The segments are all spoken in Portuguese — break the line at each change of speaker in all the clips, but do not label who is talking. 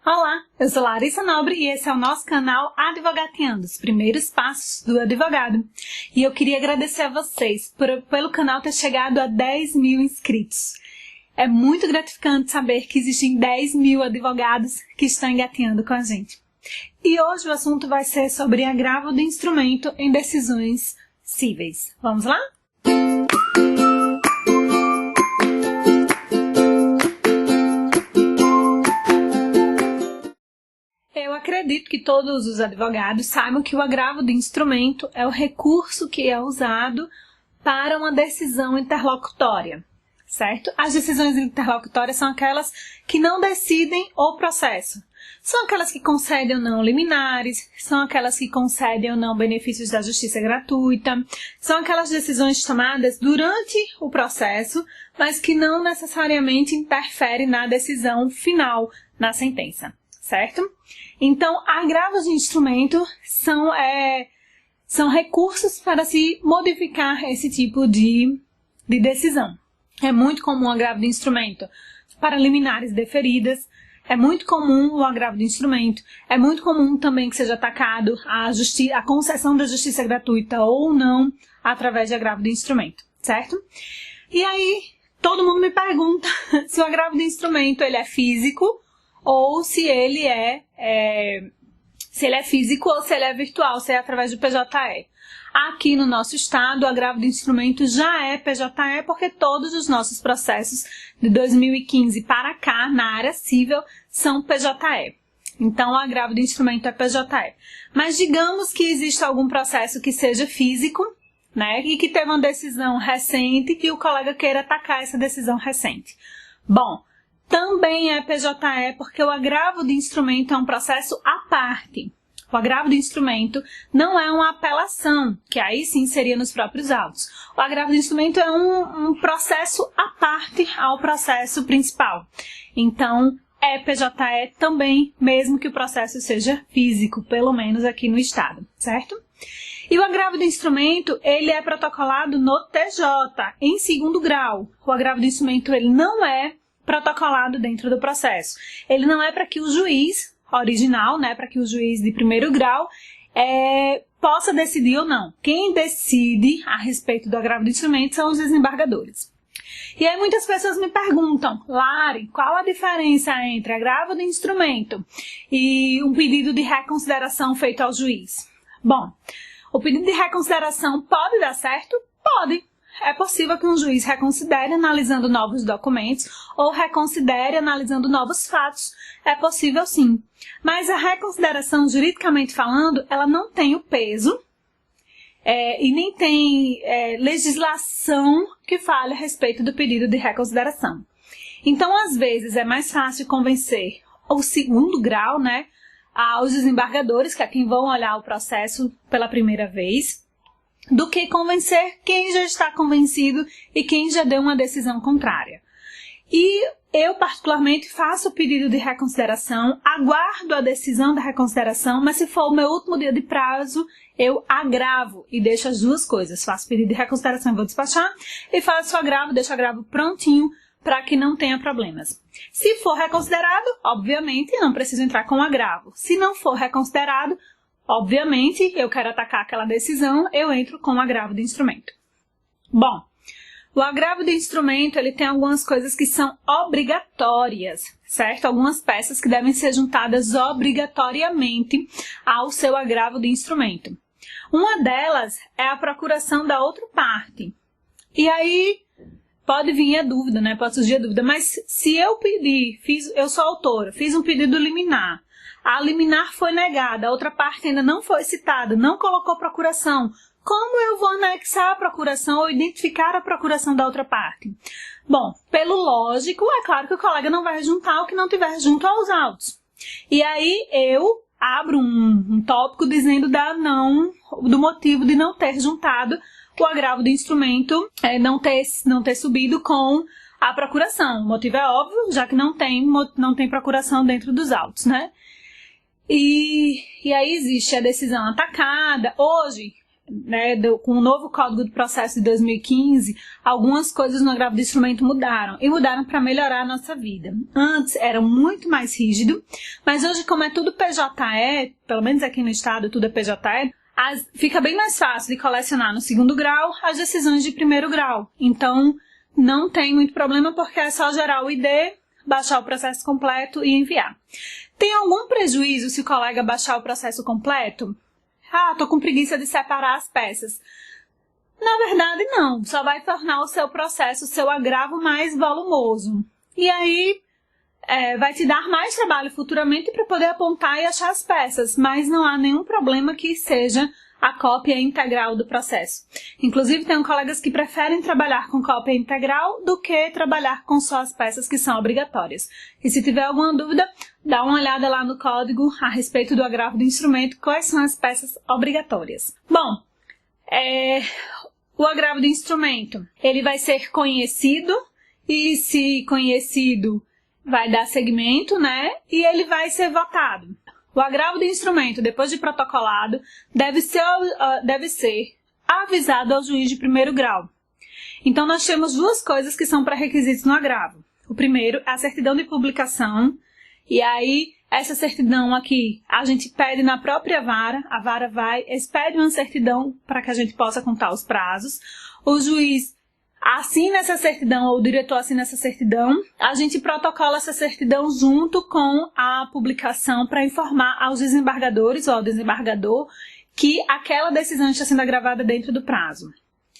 Olá, eu sou Larissa Nobre e esse é o nosso canal Advogateando, os primeiros passos do advogado. E eu queria agradecer a vocês pelo canal ter chegado a 10 mil inscritos. É muito gratificante saber que existem 10 mil advogados que estão engateando com a gente. E hoje o assunto vai ser sobre agravo do instrumento em decisões cíveis. Vamos lá? Eu acredito que todos os advogados saibam que o agravo do instrumento é o recurso que é usado para uma decisão interlocutória, certo? As decisões interlocutórias são aquelas que não decidem o processo. São aquelas que concedem ou não liminares, são aquelas que concedem ou não benefícios da justiça gratuita, são aquelas decisões tomadas durante o processo, mas que não necessariamente interferem na decisão final, na sentença, certo? Então, agravos de instrumento são recursos para se modificar esse tipo de decisão. É muito comum o agravo de instrumento para liminares deferidas, é muito comum o agravo de instrumento, é muito comum também que seja atacado a concessão da justiça gratuita ou não através de agravo de instrumento, certo? E aí, todo mundo me pergunta se o agravo de instrumento ele é físico ou se ele é físico ou se ele é virtual, se é através do PJE. Aqui no nosso estado, o agravo de instrumento já é PJE, porque todos os nossos processos de 2015 para cá, na área civil, são PJE. Então, o agravo de instrumento é PJE. Mas digamos que exista algum processo que seja físico, né, e que teve uma decisão recente, que o colega queira atacar essa decisão recente. Bom, também é PJE porque o agravo de instrumento é um processo à parte. O agravo de instrumento não é uma apelação, que aí sim seria nos próprios autos. O agravo de instrumento é um processo à parte ao processo principal. Então, é PJE também, mesmo que o processo seja físico, pelo menos aqui no estado, certo? E o agravo de instrumento, ele é protocolado no TJ, em segundo grau. O agravo de instrumento, ele não é protocolado dentro do processo. Ele não é para que o juiz original, né, para que o juiz de primeiro grau possa decidir ou não. Quem decide a respeito do agravo de instrumento são os desembargadores. E aí muitas pessoas me perguntam, Lari, qual a diferença entre agravo de instrumento e um pedido de reconsideração feito ao juiz? Bom, o pedido de reconsideração pode dar certo? Pode. É possível que um juiz reconsidere analisando novos documentos ou reconsidere analisando novos fatos. É possível sim. Mas a reconsideração, juridicamente falando, ela não tem o peso e nem tem legislação que fale a respeito do pedido de reconsideração. Então, às vezes, é mais fácil convencer o segundo grau, né, aos desembargadores, que é quem vão olhar o processo pela primeira vez, do que convencer quem já está convencido e quem já deu uma decisão contrária. E eu, particularmente, faço o pedido de reconsideração, aguardo a decisão da reconsideração, mas se for o meu último dia de prazo, eu agravo e deixo as duas coisas. Faço pedido de reconsideração e vou despachar, e faço o agravo, deixo o agravo prontinho para que não tenha problemas. Se for reconsiderado, obviamente, não preciso entrar com agravo. Se não for reconsiderado, obviamente, eu quero atacar aquela decisão, eu entro com o agravo de instrumento. Bom, o agravo de instrumento, ele tem algumas coisas que são obrigatórias, certo? Algumas peças que devem ser juntadas obrigatoriamente ao seu agravo de instrumento. Uma delas é a procuração da outra parte. E aí, pode vir a dúvida, né? Pode surgir a dúvida, mas se eu eu sou autora, fiz um pedido liminar, a liminar foi negada, a outra parte ainda não foi citada, não colocou procuração. Como eu vou anexar a procuração ou identificar a procuração da outra parte? Bom, pelo lógico, é claro que o colega não vai juntar o que não tiver junto aos autos. E aí eu abro um tópico dizendo do motivo de não ter juntado o agravo do instrumento, não ter subido com a procuração. O motivo é óbvio, já que não tem procuração dentro dos autos, né? E aí existe a decisão atacada. Hoje, né, com o novo Código de Processo de 2015, algumas coisas no agravo de instrumento mudaram, e mudaram para melhorar a nossa vida. Antes era muito mais rígido, mas hoje, como é tudo PJE, pelo menos aqui no estado tudo é PJE, fica bem mais fácil de colecionar no segundo grau as decisões de primeiro grau. Então, não tem muito problema, porque é só gerar o ID, baixar o processo completo e enviar. Tem algum prejuízo se o colega baixar o processo completo? Tô com preguiça de separar as peças. Na verdade, não. Só vai tornar o seu processo, o seu agravo mais volumoso. E aí, vai te dar mais trabalho futuramente para poder apontar e achar as peças, mas não há nenhum problema que seja a cópia integral do processo. Inclusive, tem colegas que preferem trabalhar com cópia integral do que trabalhar com só as peças que são obrigatórias. E se tiver alguma dúvida, dá uma olhada lá no código a respeito do agravo do instrumento, quais são as peças obrigatórias. Bom, o agravo do instrumento, ele vai ser conhecido, e se conhecido, vai dar segmento, né? E ele vai ser votado. O agravo do instrumento, depois de protocolado, deve ser avisado ao juiz de primeiro grau. Então, nós temos duas coisas que são pré-requisitos no agravo. O primeiro é a certidão de publicação, e aí, essa certidão aqui, a gente pede na própria vara, a vara expede uma certidão para que a gente possa contar os prazos. O juiz assina essa certidão, ou o diretor assina essa certidão, a gente protocola essa certidão junto com a publicação para informar aos desembargadores ou ao desembargador que aquela decisão está sendo agravada dentro do prazo.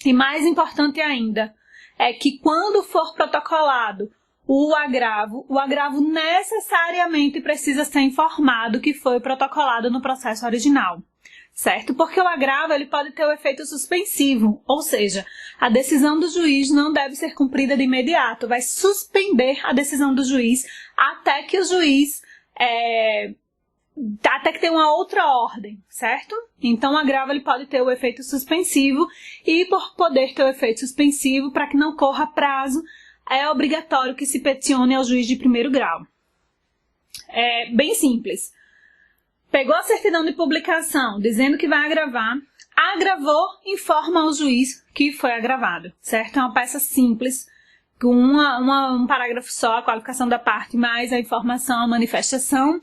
E mais importante ainda, é que quando for protocolado o agravo necessariamente precisa ser informado que foi protocolado no processo original. Certo? Porque o agravo ele pode ter o efeito suspensivo, ou seja, a decisão do juiz não deve ser cumprida de imediato, vai suspender a decisão do juiz até que o juiz, até que tenha uma outra ordem, certo? Então o agravo ele pode ter o efeito suspensivo e por poder ter o efeito suspensivo, para que não corra prazo, é obrigatório que se peticione ao juiz de primeiro grau. É bem simples. Pegou a certidão de publicação dizendo que vai agravar, agravou, informa ao juiz que foi agravado, certo? É uma peça simples, com um parágrafo só, a qualificação da parte, mais a informação, a manifestação,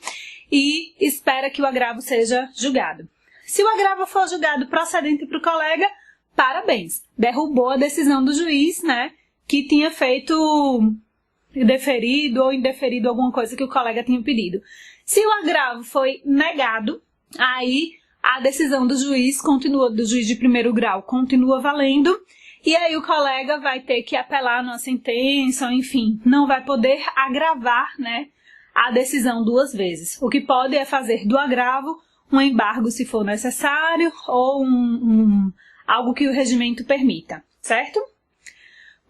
e espera que o agravo seja julgado. Se o agravo for julgado procedente para o colega, parabéns, derrubou a decisão do juiz, né, que tinha feito deferido ou indeferido alguma coisa que o colega tinha pedido. Se o agravo foi negado, aí a decisão do juiz do juiz de primeiro grau continua valendo, e aí o colega vai ter que apelar numa sentença, ou enfim, não vai poder agravar, né, a decisão duas vezes. O que pode é fazer do agravo um embargo se for necessário, ou algo que o regimento permita, certo?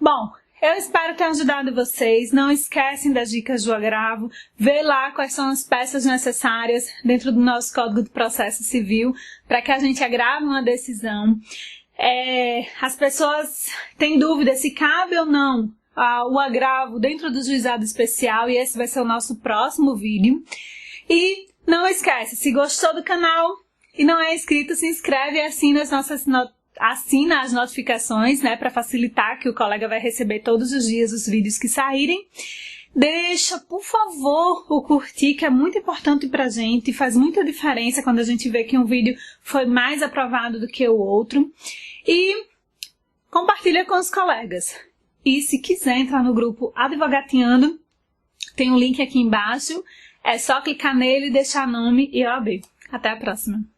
Bom, eu espero ter ajudado vocês. Não esquecem das dicas do agravo. Vê lá quais são as peças necessárias dentro do nosso Código de Processo Civil para que a gente agrave uma decisão. As pessoas têm dúvida se cabe ou não o agravo dentro do juizado especial, e esse vai ser o nosso próximo vídeo. E não esquece, se gostou do canal e não é inscrito, se inscreve e assina as notificações, né, para facilitar que o colega vai receber todos os dias os vídeos que saírem. Deixa, por favor, o curtir, que é muito importante pra gente, faz muita diferença quando a gente vê que um vídeo foi mais aprovado do que o outro. E compartilha com os colegas. E se quiser entrar no grupo Advogateando, tem um link aqui embaixo, é só clicar nele, deixar nome e OAB. Até a próxima!